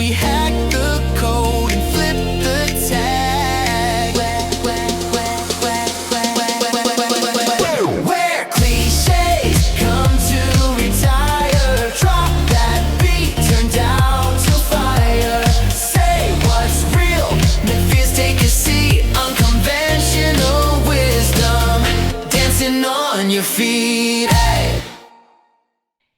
we hack the code and flip the tag. Where cliches come to retire. Drop that beat, turn down to fire. Say what's real, make fears take a seat. Unconventional wisdom, dancing on your feet. Hey.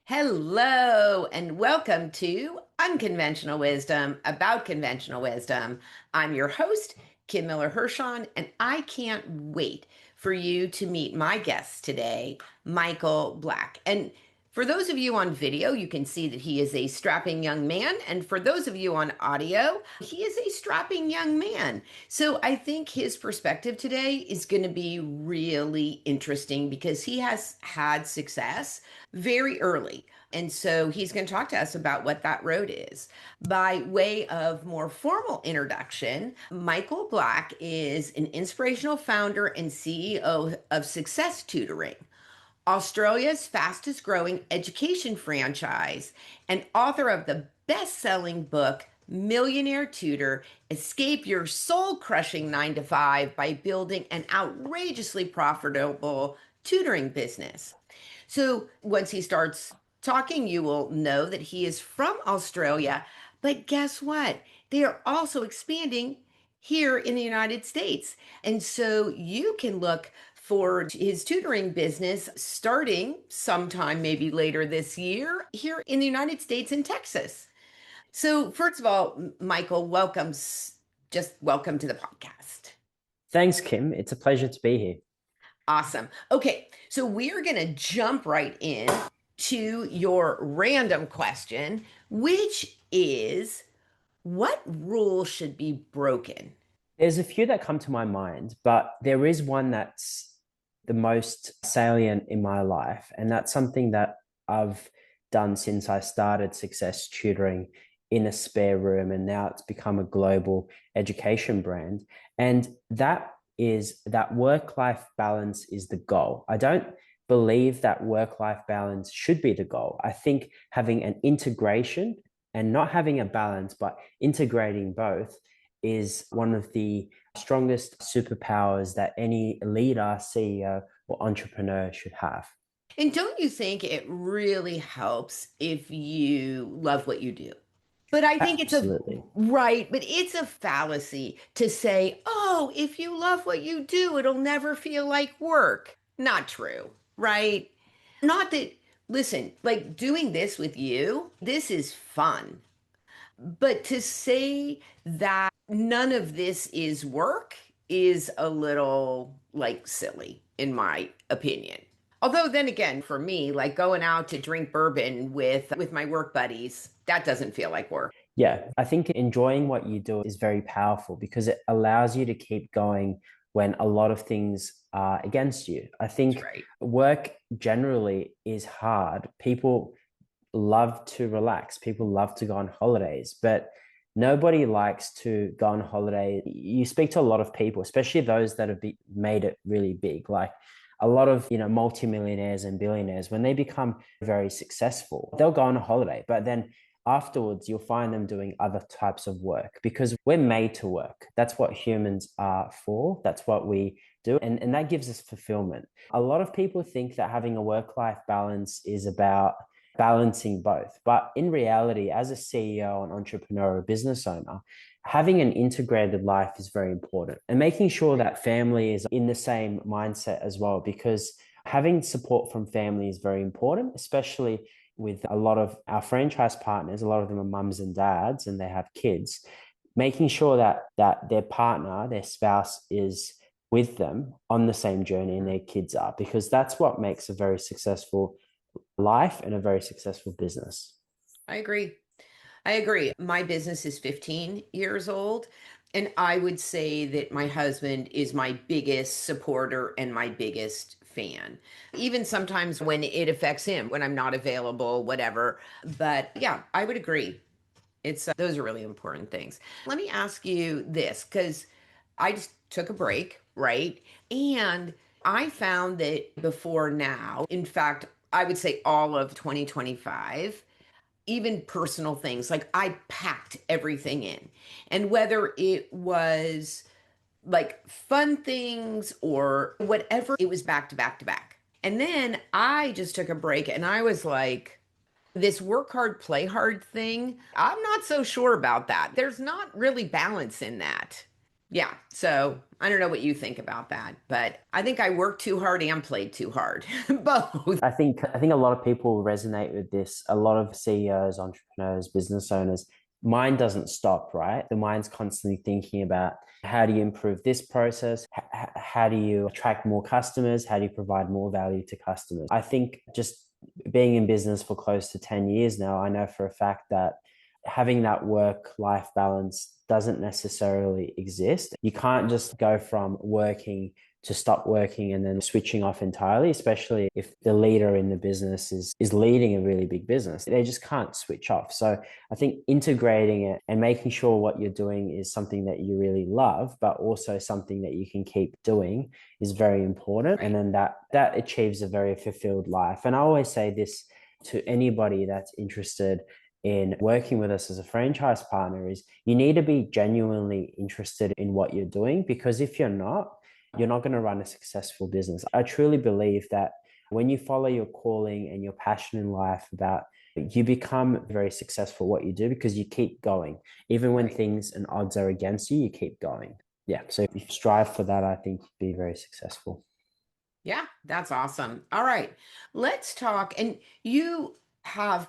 Hello, and welcome to Unconventional Wisdom about conventional wisdom. I'm your host, Kim Miller-Hershon, and I can't wait for you to meet my guest today, Michael Black. And for those of you on video, you can see that he is a strapping young man. And for those of you on audio, he is a strapping young man. So I think his perspective today is going to be really interesting because he has had success very early. And so he's going to talk to us about what that road is. By way of more formal introduction, Michael Black is an inspirational founder and CEO of Success Tutoring, Australia's fastest growing education franchise, and author of the best-selling book, Millionaire Tutor, Escape Your Soul-Crushing 9-to-5 by Building an Outrageously Profitable Tutoring Business. So once he starts talking, you will know that he is from Australia, but guess what? They are also expanding here in the United States. And so you can look for his tutoring business starting sometime maybe later this year here in the United States in Texas. So first of all, Michael, welcome to the podcast. Thanks, Kim. It's a pleasure to be here. Awesome. Okay, so we are going to jump right in to your random question, which is, what rule should be broken? There's a few that come to my mind, but there is one that's the most salient in my life. And that's something that I've done since I started Success Tutoring in a spare room. And now it's become a global education brand. And that is that work-life balance is the goal. I don't believe that work-life balance should be the goal. I think having an integration and not having a balance, but integrating both is one of the strongest superpowers that any leader, CEO, or entrepreneur should have. And don't you think it really helps if you love what you do? But I think Absolutely. but it's a fallacy to say, oh, if you love what you do, it'll never feel like work. Not true, right? Not that, listen, like doing this with you, this is fun. But to say that none of this is work is a little like silly, in my opinion. Although then again, for me, like going out to drink bourbon with my work buddies, that doesn't feel like work. Yeah, I think enjoying what you do is very powerful because it allows you to keep going when a lot of things are against you. I think Right. work generally is hard. People love to relax. People love to go on holidays, but nobody likes to go on holiday. You speak to a lot of people, especially those that have made it really big, like a lot of, multimillionaires and billionaires. When they become very successful, they'll go on a holiday, but then afterwards you'll find them doing other types of work because we're made to work. That's what humans are for. That's what we do. And that gives us fulfillment. A lot of people think that having a work-life balance is about balancing both. But in reality, as a CEO, an entrepreneur, a business owner, having an integrated life is very important and making sure that family is in the same mindset as well, because having support from family is very important, especially with a lot of our franchise partners. A lot of them are mums and dads and they have kids, making sure that their partner, their spouse is with them on the same journey and their kids are, because that's what makes a very successful life and a very successful business. I agree. My business is 15 years old, and I would say that my husband is my biggest supporter and my biggest fan. Even sometimes when it affects him, when I'm not available, whatever. But yeah, I would agree. It's those are really important things. Let me ask you this, because I just took a break, right? And I found that before now, in fact, I would say all of 2025, even personal things. Like I packed everything in. And whether it was like fun things or whatever, it was back to back to back. And then I just took a break and I was like, this work hard, play hard thing, I'm not so sure about that. There's not really balance in that. Yeah. So I don't know what you think about that, but I think I worked too hard and played too hard. Both. I think a lot of people resonate with this. A lot of CEOs, entrepreneurs, business owners, mind doesn't stop, right? The mind's constantly thinking about how do you improve this process? How do you attract more customers? How do you provide more value to customers? I think just being in business for close to 10 years now, I know for a fact that having that work-life balance doesn't necessarily exist. You can't just go from working to stop working and then switching off entirely, especially if the leader in the business is leading a really big business. They just can't switch off. So I think integrating it and making sure what you're doing is something that you really love, but also something that you can keep doing is very important. And then that achieves a very fulfilled life. And I always say this to anybody that's interested in working with us as a franchise partner is you need to be genuinely interested in what you're doing, because if you're not going to run a successful business. I truly believe that when you follow your calling and your passion in life about, you become very successful at what you do because you keep going. Even when things and odds are against you, you keep going. Yeah. So if you strive for that, I think you'd be very successful. Yeah, that's awesome. All right, let's talk. And you have,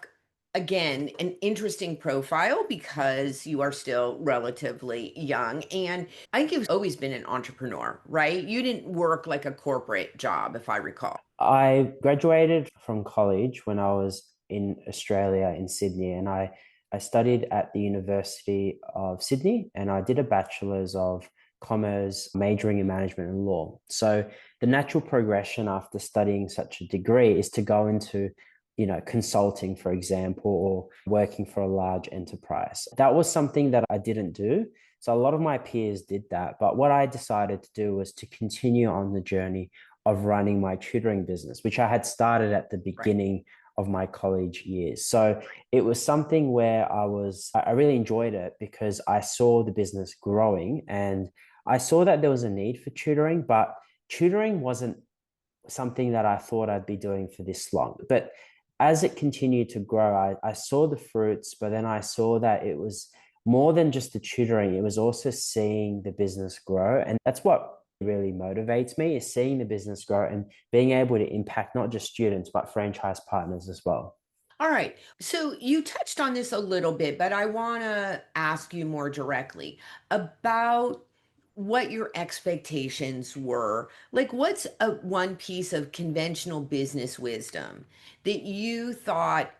again, an interesting profile because you are still relatively young. And I think you've always been an entrepreneur, right? You didn't work like a corporate job, if I recall. I graduated from college when I was in Australia in Sydney, and I studied at the University of Sydney, and I did a bachelor's of commerce, majoring in management and law. So the natural progression after studying such a degree is to go into, consulting, for example, or working for a large enterprise. That was something that I didn't do. So a lot of my peers did that. But what I decided to do was to continue on the journey of running my tutoring business, which I had started at the Right. beginning of my college years. So it was something where I really enjoyed it because I saw the business growing and I saw that there was a need for tutoring, but tutoring wasn't something that I thought I'd be doing for this long. But as it continued to grow, I saw the fruits, but then I saw that it was more than just the tutoring. It was also seeing the business grow. And that's what really motivates me, is seeing the business grow and being able to impact not just students, but franchise partners as well. All right. So you touched on this a little bit, but I want to ask you more directly about what your expectations were. Like, what's a one piece of conventional business wisdom that you thought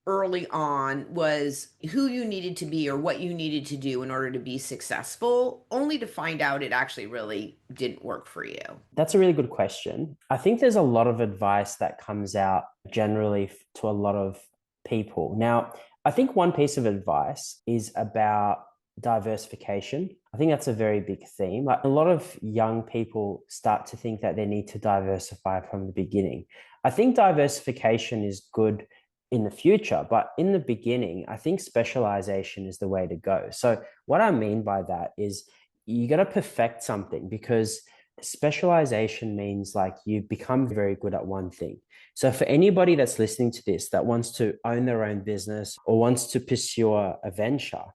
early on was who you needed to be or what you needed to do in order to be successful, only to find out it actually really didn't work for you? That's a really good question. I think there's a lot of advice that comes out generally to a lot of people. Now, I think one piece of advice is about diversification. I think that's a very big theme. Like a lot of young people start to think that they need to diversify from the beginning. I think diversification is good in the future, but in the beginning, I think specialization is the way to go. So, what I mean by that is you got to perfect something, because specialization means like you become very good at one thing. So for anybody that's listening to this that wants to own their own business or wants to pursue a venture,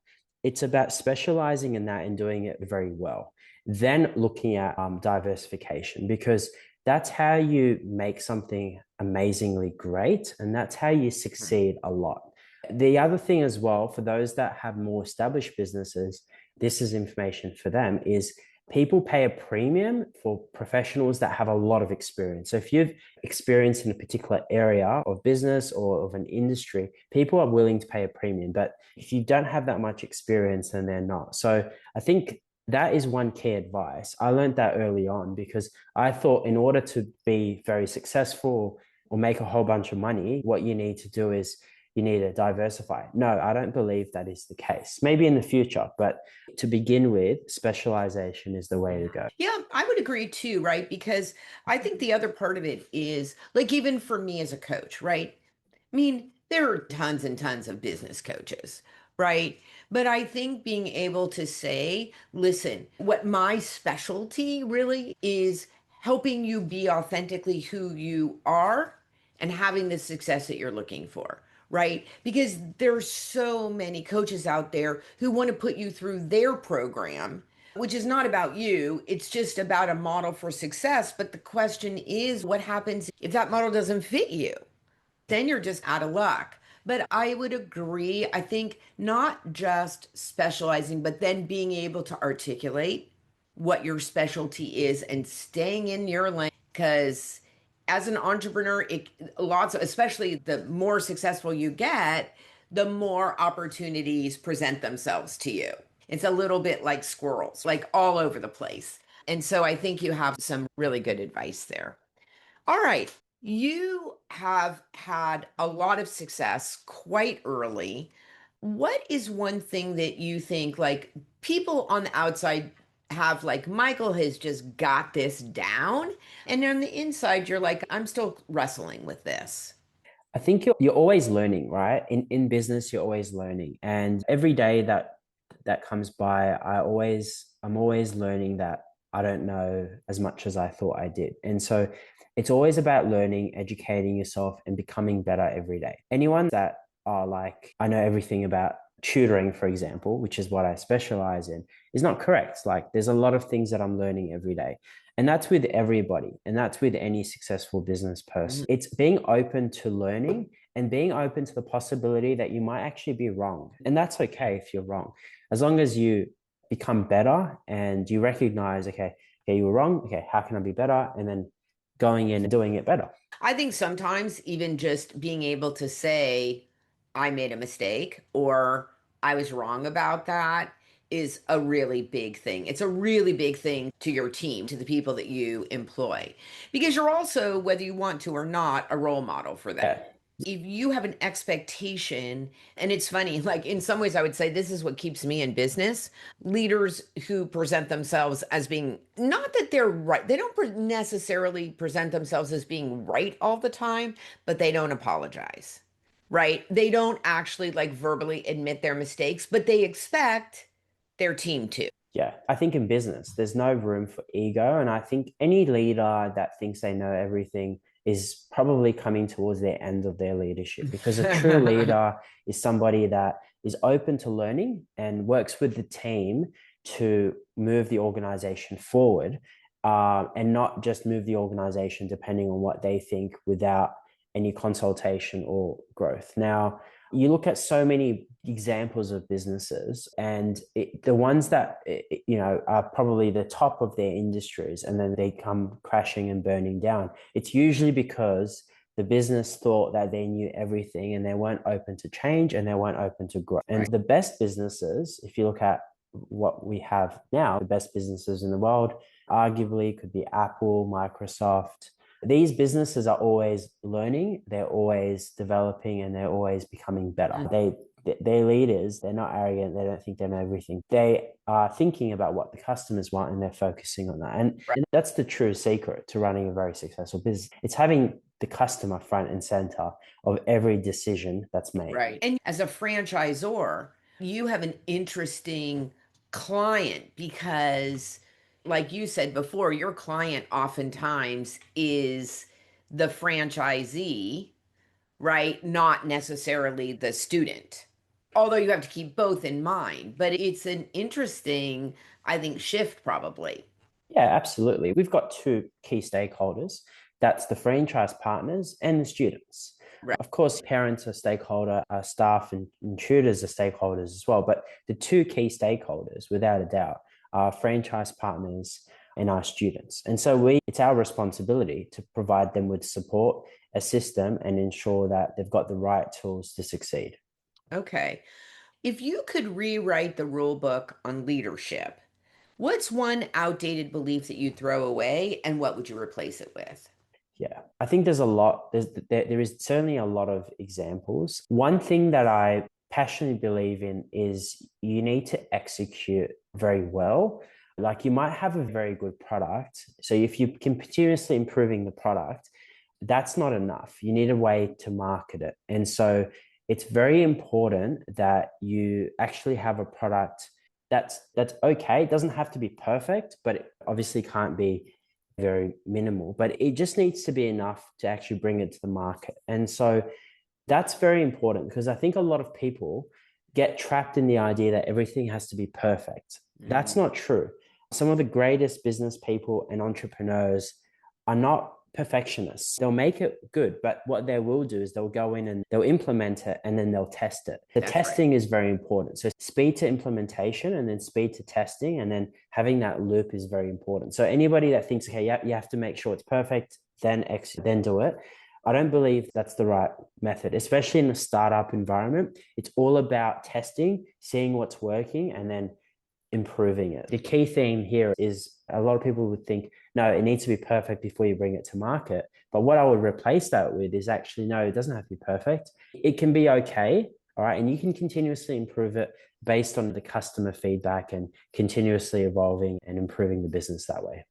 it's about specializing in that and doing it very well. Then looking at diversification, because that's how you make something amazingly great and that's how you succeed a lot. The other thing as well, for those that have more established businesses, this is information for them, is people pay a premium for professionals that have a lot of experience. So if you've experienced in a particular area of business or of an industry, people are willing to pay a premium. But if you don't have that much experience, then they're not. So I think that is one key advice. I learned that early on because I thought in order to be very successful or make a whole bunch of money, what you need to do is you need to diversify. No, I don't believe that is the case. Maybe in the future, but to begin with, specialization is the way to go. Yeah, I would agree too, right? Because I think the other part of it is like, even for me as a coach, right? I mean, There are tons and tons of business coaches, right? But I think being able to say, listen, what my specialty really is helping you be authentically who you are and having the success that you're looking for, right? Because there's so many coaches out there who want to put you through their program, which is not about you. It's just about a model for success. But the question is, what happens if that model doesn't fit you? Then you're just out of luck. But I would agree. I think not just specializing, but then being able to articulate what your specialty is and staying in your lane. Because as an entrepreneur, lots of, especially the more successful you get, the more opportunities present themselves to you. It's a little bit like squirrels, like all over the place. And so I think you have some really good advice there. All right. You have had a lot of success quite early. What is one thing that you think like people on the outside have like Michael has just got this down and on the inside you're like I'm still wrestling with this. I think you're always learning, right? In business, you're always learning. And every day that comes by, I'm always learning that I don't know as much as I thought I did. And so it's always about learning, educating yourself, and becoming better every day. Anyone that are like, I know everything about tutoring, for example, which is what I specialize in, is not correct. Like there's a lot of things that I'm learning every day. And that's with everybody. And that's with any successful business person. It's being open to learning and being open to the possibility that you might actually be wrong. And that's okay if you're wrong. As long as you become better and you recognize, okay, you were wrong. Okay, how can I be better? And then going in and doing it better. I think sometimes even just being able to say, I made a mistake or I was wrong about that is a really big thing. It's a really big thing to your team, to the people that you employ, because you're also, whether you want to or not, a role model for them. Yeah. If you have an expectation, and it's funny, like in some ways, I would say this is what keeps me in business. Leaders who present themselves as being not that they're right, they don't necessarily present themselves as being right all the time, but they don't apologize, right? They don't actually like verbally admit their mistakes, but they expect their team to. Yeah, I think in business, there's no room for ego. And I think any leader that thinks they know everything is probably coming towards their end of their leadership because a true leader is somebody that is open to learning and works with the team to move the organization forward and not just move the organization depending on what they think without any consultation or growth. Now, you look at so many examples of businesses and the ones that are probably the top of their industries and then they come crashing and burning down, it's usually because the business thought that they knew everything and they weren't open to change and they weren't open to grow. And the best businesses, if you look at what we have now, the best businesses in the world arguably could be Apple, Microsoft. These businesses are always learning, they're always developing, and they're always becoming better. They're leaders, they're not arrogant, they don't think they know everything. They are thinking about what the customers want and they're focusing on that. And that's the true secret to running a very successful business. It's having the customer front and center of every decision that's made. Right. And as a franchisor, you have an interesting client because, like you said before, your client oftentimes is the franchisee, right? Not necessarily the student. Although you have to keep both in mind, but it's an interesting, I think, shift probably. Yeah, absolutely. We've got two key stakeholders. That's the franchise partners and the students. Right. Of course, parents are stakeholder, staff and tutors are stakeholders as well. But the two key stakeholders, without a doubt, are franchise partners and our students. And so it's our responsibility to provide them with support, assist them, and ensure that they've got the right tools to succeed. Okay. If you could rewrite the rule book on leadership, what's one outdated belief that you'd throw away and what would you replace it with? Yeah, I think there's a lot. There is certainly a lot of examples. One thing that I passionately believe in is you need to execute very well. Like you might have a very good product. So if you can continuously improving the product, that's not enough. You need a way to market it. And so it's very important that you actually have a product that's okay. It doesn't have to be perfect, but it obviously can't be very minimal, but it just needs to be enough to actually bring it to the market. And so that's very important because I think a lot of people get trapped in the idea that everything has to be perfect. That's not true. Some of the greatest business people and entrepreneurs are not perfectionists. They'll make it good, but what they will do is they'll go in and they'll implement it and then they'll test it. The That's testing right. is very important. So speed to implementation and then speed to testing and then having that loop is very important. So anybody that thinks, okay, you have to make sure it's perfect, then do it. I don't believe that's the right method, especially in a startup environment. It's all about testing, seeing what's working, and then improving it. The key theme here is a lot of people would think, no, it needs to be perfect before you bring it to market. But what I would replace that with is actually, no, it doesn't have to be perfect. It can be okay. All right. And you can continuously improve it based on the customer feedback and continuously evolving and improving the business that way.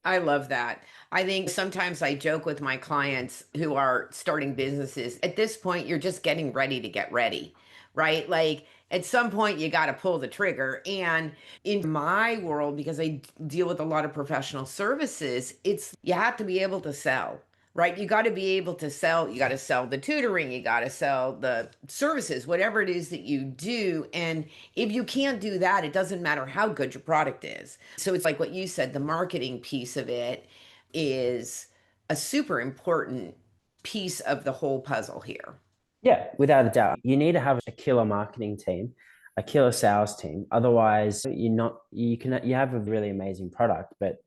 I love that. I think sometimes I joke with my clients who are starting businesses. At this point, you're just getting ready to get ready, right? Like at some point, you got to pull the trigger. And in my world, because I deal with a lot of professional services, it's you have to be able to sell, right? You got to be able to sell. You got to sell the tutoring, you got to sell the services, whatever it is that you do. And if you can't do that, it doesn't matter how good your product is. So it's like what you said, the marketing piece of it is a super important piece of the whole puzzle here. Yeah, without a doubt. You need to have a killer marketing team, a killer sales team. Otherwise, you have a really amazing product, but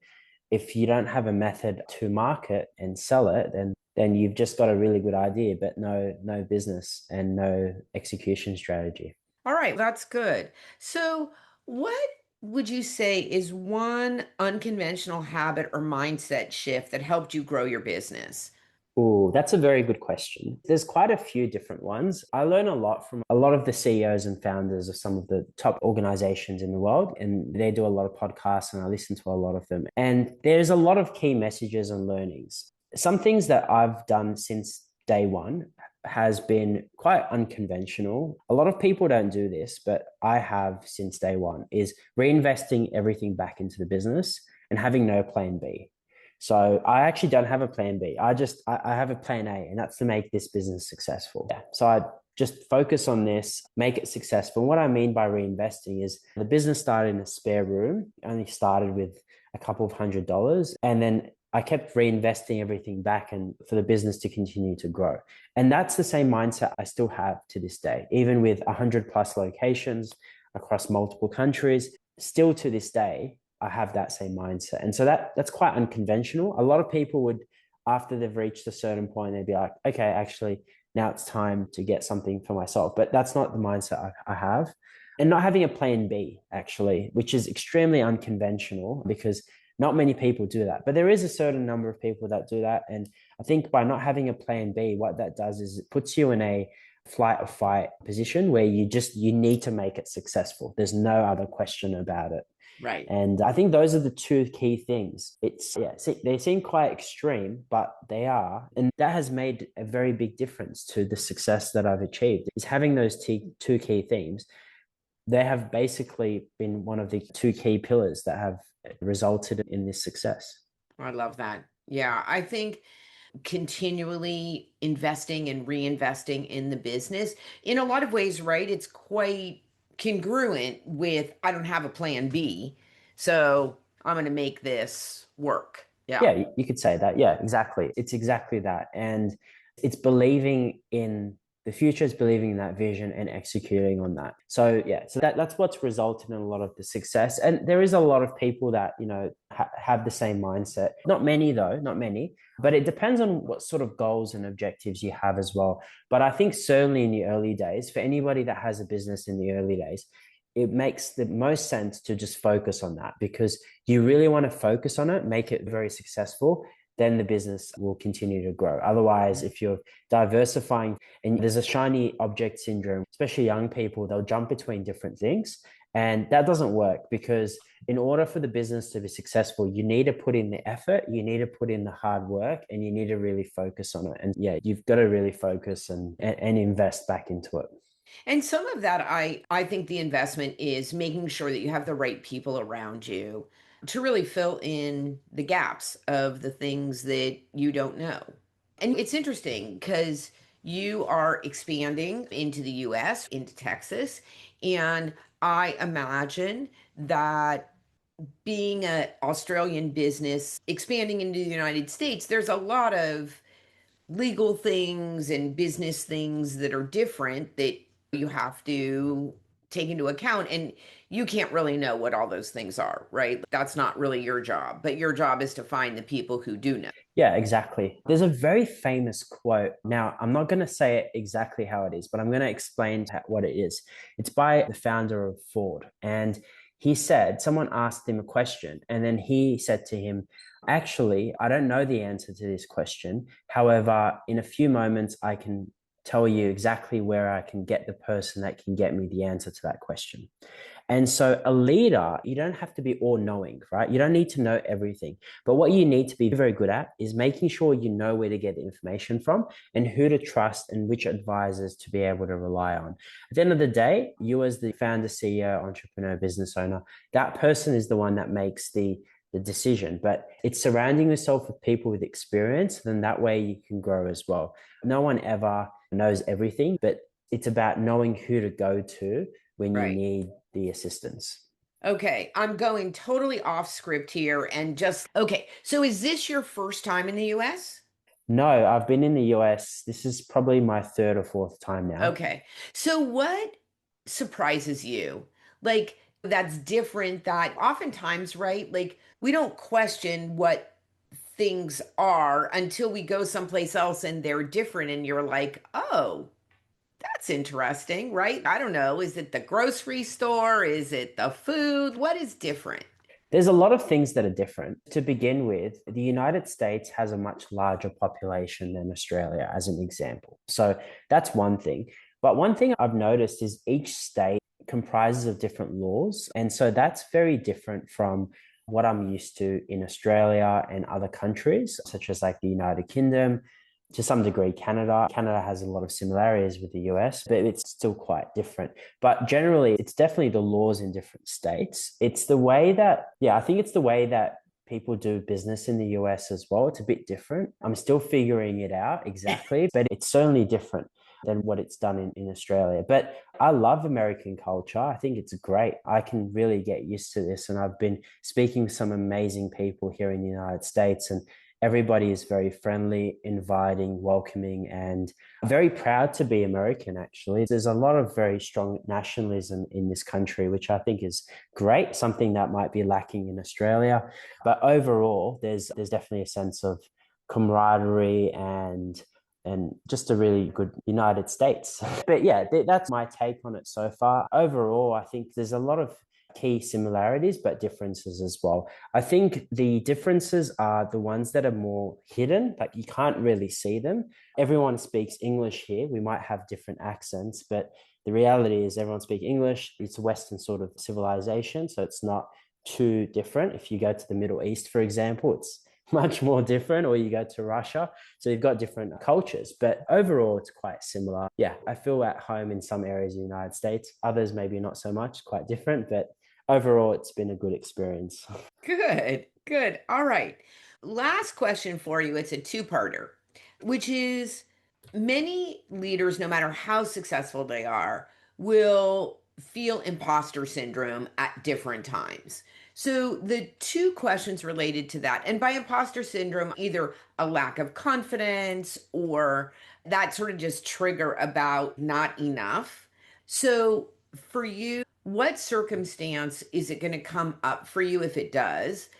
if you don't have a method to market and sell it, then you've just got a really good idea, but no business and no execution strategy. All right, that's good. So, what would you say is one unconventional habit or mindset shift that helped you grow your business? Oh, that's a very good question. There's quite a few different ones. I learn a lot from a lot of the CEOs and founders of some of the top organizations in the world, and they do a lot of podcasts, and I listen to a lot of them. And there's a lot of key messages and learnings. Some things that I've done since day one has been quite unconventional. A lot of people don't do this, but I have since day one, is reinvesting everything back into the business and having no plan B. So I actually don't have a plan B. I have a plan A, and that's to make this business successful. Yeah. So I just focus on this, make it successful. And what I mean by reinvesting is the business started in a spare room, only started with a couple of $100s. And then I kept reinvesting everything back and for the business to continue to grow. And that's the same mindset I still have to this day, even with 100 plus locations across multiple countries. Still to this day, I have that same mindset. And so that's quite unconventional. A lot of people would, after they've reached a certain point, they'd be like, okay, actually, now it's time to get something for myself. But that's not the mindset I have. And not having a plan B, actually, which is extremely unconventional because not many people do that. But there is a certain number of people that do that. And I think by not having a plan B, what that does is it puts you in a flight or fight position where you need to make it successful. There's no other question about it. Right. And I think those are the two key things. They seem quite extreme, but they are. And that has made a very big difference to the success that I've achieved is having those two key themes. They have basically been one of the two key pillars that have resulted in this success. I love that. Yeah, I think continually investing and reinvesting in the business in a lot of ways, right? It's quite congruent with I don't have a plan B. So I'm going to make this work. Yeah. Yeah, you could say that. Yeah, exactly. It's exactly that. And it's believing in the future, is believing in that vision and executing on that. So yeah, so that's what's resulted in a lot of the success. And there is a lot of people that, have the same mindset. Not many though, not many, but it depends on what sort of goals and objectives you have as well. But I think certainly in the early days, for anybody that has a business in the early days, it makes the most sense to just focus on that because you really want to focus on it, make it very successful. then the business will continue to grow. Otherwise, if you're diversifying and there's a shiny object syndrome, especially young people, they'll jump between different things. And that doesn't work, because in order for the business to be successful, you need to put in the effort, you need to put in the hard work, and you need to really focus on it. And yeah, you've got to really focus and invest back into it. And some of that, I think the investment is making sure that you have the right people around you to really fill in the gaps of the things that you don't know. And it's interesting because you are expanding into the US, into Texas, and I imagine that being an Australian business expanding into the United States, there's a lot of legal things and business things that are different that you have to take into account. And you can't really know what all those things are, right? That's not really your job, but your job is to find the people who do know. Yeah, exactly. There's a very famous quote. Now, I'm not going to say it exactly how it is, but I'm going to explain what it is. It's by the founder of Ford. And he said, someone asked him a question, and then he said to him, actually, I don't know the answer to this question. However, in a few moments, I can tell you exactly where I can get the person that can get me the answer to that question. And so a leader, you don't have to be all knowing, right? You don't need to know everything. But what you need to be very good at is making sure you know where to get the information from and who to trust and which advisors to be able to rely on. At the end of the day, you as the founder, CEO, entrepreneur, business owner, that person is the one that makes the decision. But it's surrounding yourself with people with experience, then that way you can grow as well. No one ever knows everything, but it's about knowing who to go to when you Right. need the assistance. Okay, I'm going totally off script here and just okay. So is this your first time in the US? No, I've been in the US. This is probably my third or fourth time now. Okay. So what surprises you? Like that's different that oftentimes, right? Like we don't question what things are until we go someplace else and they're different and you're like, "Oh, that's interesting," right? I don't know. Is it the grocery store? Is it the food? What is different? There's a lot of things that are different. To begin with, the United States has a much larger population than Australia, as an example. So that's one thing. But one thing I've noticed is each state comprises of different laws. And so that's very different from what I'm used to in Australia and other countries, such as like the United Kingdom, to some degree Canada. Canada has a lot of similarities with the US, but it's still quite different. But generally, it's definitely the laws in different states. It's the way that, yeah, I think it's the way that people do business in the US as well. It's a bit different. I'm still figuring it out exactly, but it's certainly different than what it's done in Australia. But I love American culture. I think it's great. I can really get used to this. And I've been speaking with some amazing people here in the United States, and everybody is very friendly, inviting, welcoming, and very proud to be American, actually. There's a lot of very strong nationalism in this country, which I think is great, something that might be lacking in Australia. But overall, there's definitely a sense of camaraderie and just a really good United States. But yeah, that's my take on it so far. Overall, I think there's a lot of key similarities, but differences as well. I think the differences are the ones that are more hidden, like you can't really see them. Everyone speaks English here. We might have different accents, but the reality is everyone speaks English. It's a Western sort of civilization, so it's not too different. If you go to the Middle East, for example, it's much more different, or you go to Russia. So you've got different cultures, but overall it's quite similar. Yeah, I feel at home in some areas of the United States, others maybe not so much, quite different, but overall it's been a good experience. Good, good. All right. Last question for you. It's a two-parter, which is many leaders, no matter how successful they are, will feel imposter syndrome at different times. So, the two questions related to that, and by imposter syndrome, either a lack of confidence or that sort of just trigger about not enough. So, for you, what circumstance is it going to come up for you if it does?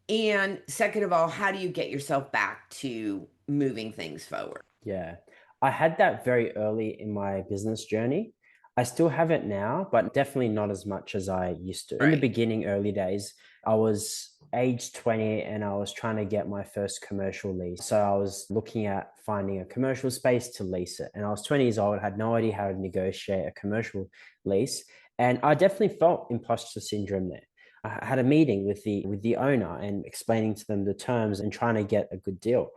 And second of all, how do you get yourself back to moving things forward? Yeah, I had that very early in my business journey. I still have it now, but definitely not as much as I used to. In the Right. beginning, early days, I was age 20 and I was trying to get my first commercial lease. So I was looking at finding a commercial space to lease it. And I was 20 years old, had no idea how to negotiate a commercial lease. And I definitely felt imposter syndrome there. I had a meeting with the owner and explaining to them the terms and trying to get a good deal.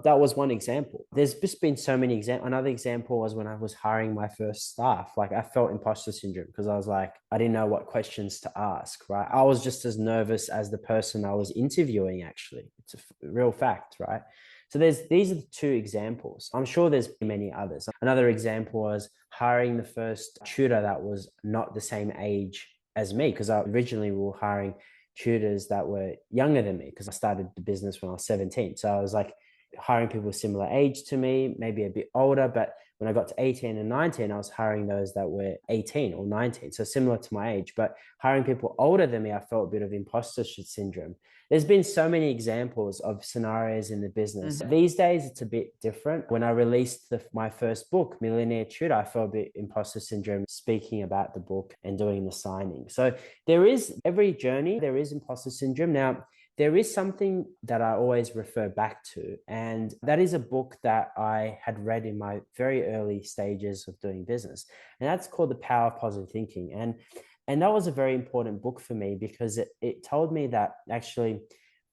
That was one example. There's just been so many examples. Another example was when I was hiring my first staff. Like I felt imposter syndrome because I was like, I didn't know what questions to ask, right? I was just as nervous as the person I was interviewing, actually. It's a real fact, right? So these are the two examples. I'm sure there's many others. Another example was hiring the first tutor that was not the same age as me, because I originally we were hiring tutors that were younger than me because I started the business when I was 17. So I was like, hiring people similar age to me, maybe a bit older. But when I got to 18 and 19, I was hiring those that were 18 or 19. So similar to my age, but hiring people older than me, I felt a bit of imposter syndrome. There's been so many examples of scenarios in the business. These days, it's a bit different. When I released my first book, Millionaire Tutor, I felt a bit imposter syndrome speaking about the book and doing the signing. So there is every journey, there is imposter syndrome. Now, there is something that I always refer back to, and that is a book that I had read in my very early stages of doing business. And that's called The Power of Positive Thinking. And that was a very important book for me because it told me that actually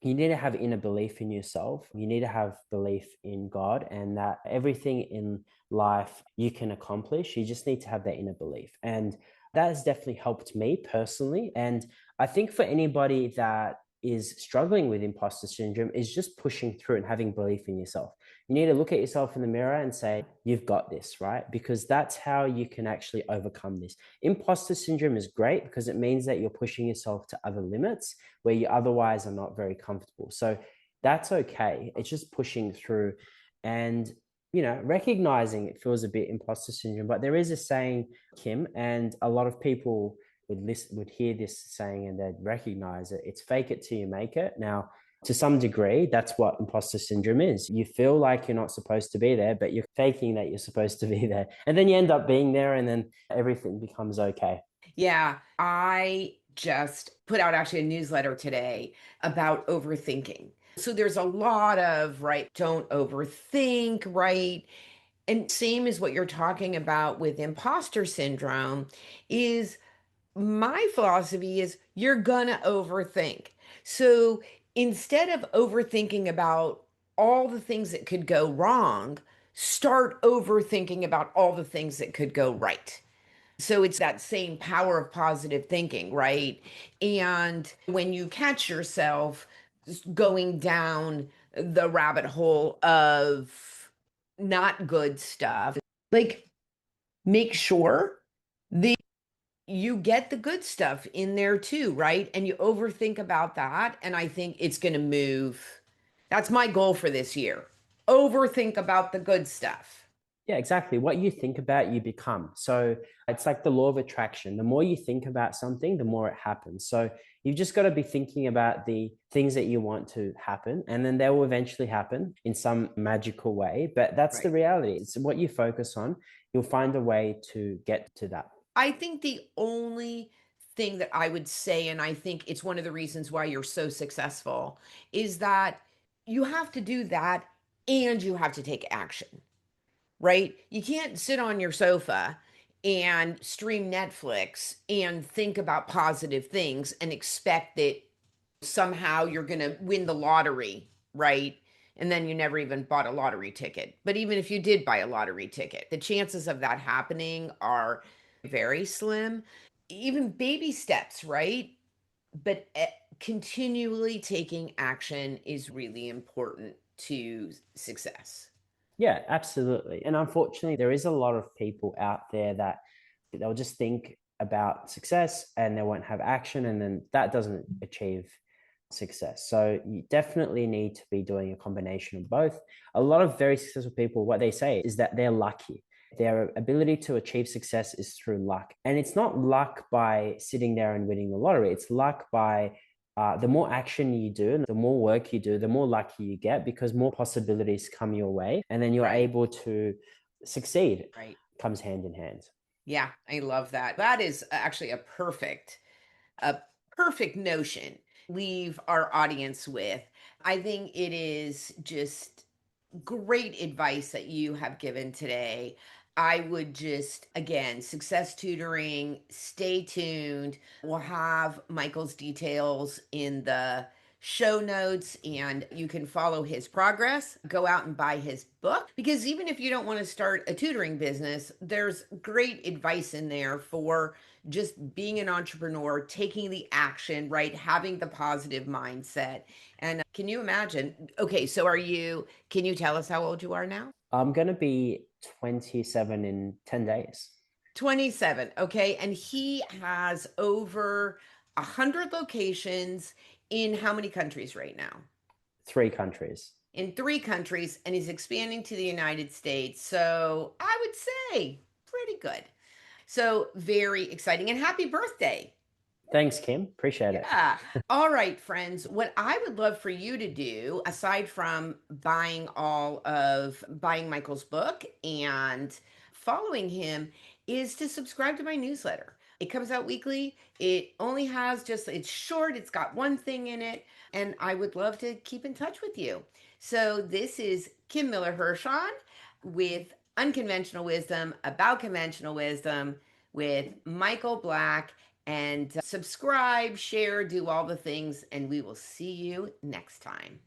you need to have inner belief in yourself. You need to have belief in God, and that everything in life you can accomplish. You just need to have that inner belief. And that has definitely helped me personally. And I think for anybody that is struggling with imposter syndrome is just pushing through and having belief in yourself. You need to look at yourself in the mirror and say, you've got this, right? Because that's how you can actually overcome this. Imposter syndrome is great because it means that you're pushing yourself to other limits where you otherwise are not very comfortable. So that's okay. It's just pushing through and, recognizing it feels a bit imposter syndrome. But there is a saying, Kim, and a lot of people would hear this saying and they'd recognize it. It's fake it till you make it. Now, to some degree, that's what imposter syndrome is. You feel like you're not supposed to be there, but you're faking that you're supposed to be there. And then you end up being there and then everything becomes okay. Yeah, I just put out actually a newsletter today about overthinking. So there's a lot of, right, don't overthink, right? And same as what you're talking about with imposter syndrome is my philosophy is you're gonna overthink. So instead of overthinking about all the things that could go wrong, start overthinking about all the things that could go right. So it's that same power of positive thinking, right? And when you catch yourself going down the rabbit hole of not good stuff, like make sure the you get the good stuff in there too, right? And you overthink about that. And I think it's going to move. That's my goal for this year. Overthink about the good stuff. Yeah, exactly. What you think about, you become. So it's like the law of attraction. The more you think about something, the more it happens. So you've just got to be thinking about the things that you want to happen, and then they will eventually happen in some magical way. But that's the Right. reality. It's what you focus on. You'll find a way to get to that. I think the only thing that I would say, and I think it's one of the reasons why you're so successful, is that you have to do that and you have to take action, right? You can't sit on your sofa and stream Netflix and think about positive things and expect that somehow you're going to win the lottery, right? And then you never even bought a lottery ticket. But even if you did buy a lottery ticket, the chances of that happening are very slim. Even baby steps, right? But continually taking action is really important to success. Yeah, absolutely. And unfortunately, there is a lot of people out there that they'll just think about success and they won't have action, and then that doesn't achieve success. So you definitely need to be doing a combination of both. A lot of very successful people, what they say is that they're lucky. Their ability to achieve success is through luck. And it's not luck by sitting there and winning the lottery. It's luck by the more action you do and the more work you do, the more lucky you get because more possibilities come your way. And then you're Right. able to succeed. Right. Comes hand in hand. Yeah, I love that. That is actually a perfect notion leave our audience with? I think it is just great advice that you have given today. I would just, again, success tutoring, stay tuned. We'll have Michael's details in the show notes and you can follow his progress. Go out and buy his book because even if you don't want to start a tutoring business, there's great advice in there for just being an entrepreneur, taking the action, right? Having the positive mindset. And can you imagine? Okay, so can you tell us how old you are now? I'm going to be 27 in 10 days. 27. Okay. And he has over 100 locations in how many countries right now? 3 countries. In 3 countries, and he's expanding to the United States. So I would say pretty good. So very exciting. And happy birthday. Thanks, Kim. Appreciate it. Yeah. All right, friends. What I would love for you to do, aside from buying Michael's book and following him, is to subscribe to my newsletter. It comes out weekly. It's short, it's got one thing in it, and I would love to keep in touch with you. So, this is Kim Miller-Hershon with Unconventional Wisdom about conventional wisdom with Michael Black. And subscribe, share, do all the things, and we will see you next time.